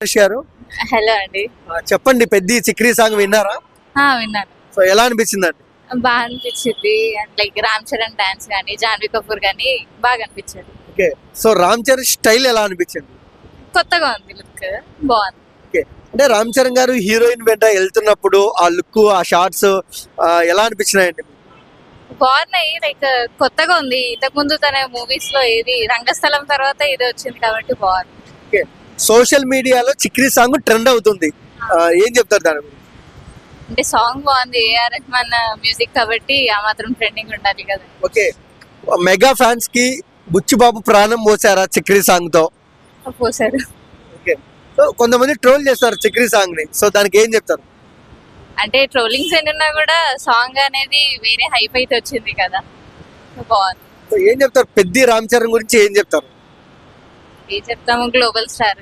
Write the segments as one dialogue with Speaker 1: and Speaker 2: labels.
Speaker 1: గారు
Speaker 2: హలో అండి.
Speaker 1: చెప్పండి, పెద్ద చిక్రీ సాంగ్ విన్నారా?
Speaker 2: విన్నాను.
Speaker 1: సో ఎలా అనిపించింది అండి?
Speaker 2: బాగా అనిపించింది. లైక్ రామ్ చరణ్ డాన్స్ కానీ జాన్వీ కపూర్ కానీ బాగా అనిపించింది.
Speaker 1: Okay, so Ram Charan style ఎలా అనిపించింది?
Speaker 2: కొత్తగా ఉంది, లుక్ బాగుంది.
Speaker 1: ఓకే, అంటే రామ్ చరణ్ గారు హీరోయిన్ వెంట వెళ్తున్నప్పుడు ఆ లుక్, ఆ షార్ట్స్ ఎలా అనిపించినాయండి?
Speaker 2: బాగున్నాయి, లైక్ కొత్తగా ఉంది. ఇంతకు ముందు తన మూవీస్ లో ఏది రంగస్థలం తర్వాత ఇది వచ్చింది కాబట్టి బాగుంది.
Speaker 1: ఓకే, సోషల్ మీడియాలో చిక్రీ సాంగ్ ట్రెండ్ అవుతుంది, ఏం చెప్తారు దాని గురించి?
Speaker 2: అంటే సాంగ్ బాగుంది, ఏఆర్ రెహమాన్ మ్యూజిక్ కాబట్టి ఆ మాత్రం ట్రెండింగ్ ఉండాలి కదా.
Speaker 1: ఓకే, మెగా ఫ్యాన్స్ కి బుచ్చిబాబు ప్రాణం పోసారా చిక్రీ సాంగ్ తో?
Speaker 2: పోసారు.
Speaker 1: ఓకే, సో కొంతమంది ట్రోల్ చేస్తారు చిక్రీ సాంగ్ ని, సో దానికి ఏం చెప్తారు?
Speaker 2: అంటే ట్రోలింగ్స్ ఎన్నున్నా కూడా సాంగ్ అనేది వేరే హైప్ అయితే వచ్చింది కదా, బాగుంది.
Speaker 1: సో ఏం చెప్తారు పెద్ద రామ్ చరణ్ గురించి ఏం చెప్తారు?
Speaker 2: ఏం చెప్తాము, గ్లోబల్ స్టార్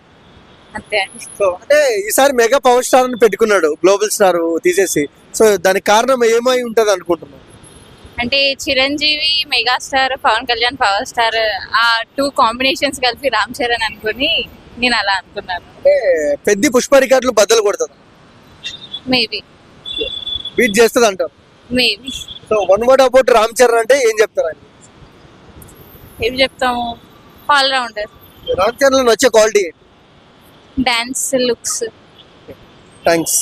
Speaker 2: అంతే అండి.
Speaker 1: సో అంటే ఈసారి మెగా పవర్ స్టార్ అని పెట్టుకున్నాడు, గ్లోబల్ స్టార్ తీసేసి. సో దానికి కారణం ఏమై ఉంటది అనుకుంటున్నాను?
Speaker 2: అంటే Chiranjeevi megastar, Pawan Kalyan power star, ఆ టూ కాంబినేషన్స్ కలిపి రామ్ చరణ్ అనుకుని నేను అలా అనుకున్నాను.
Speaker 1: అంటే పెద్ద పుష్ప రికార్డులు బద్దలు కొడుతుంది,
Speaker 2: మేబీ
Speaker 1: బీట్ చేస్తుంది అంటారు.
Speaker 2: Maybe
Speaker 1: so one word about Ram Charan అంటే ఏం చెప్తారండి?
Speaker 2: ఏం చెప్తాము, ఆల్రౌండర్.
Speaker 1: రామ్ చరణ్ లో వచ్చే క్వాలిటీ?
Speaker 2: Dance, looks.
Speaker 1: థ్యాంక్స్.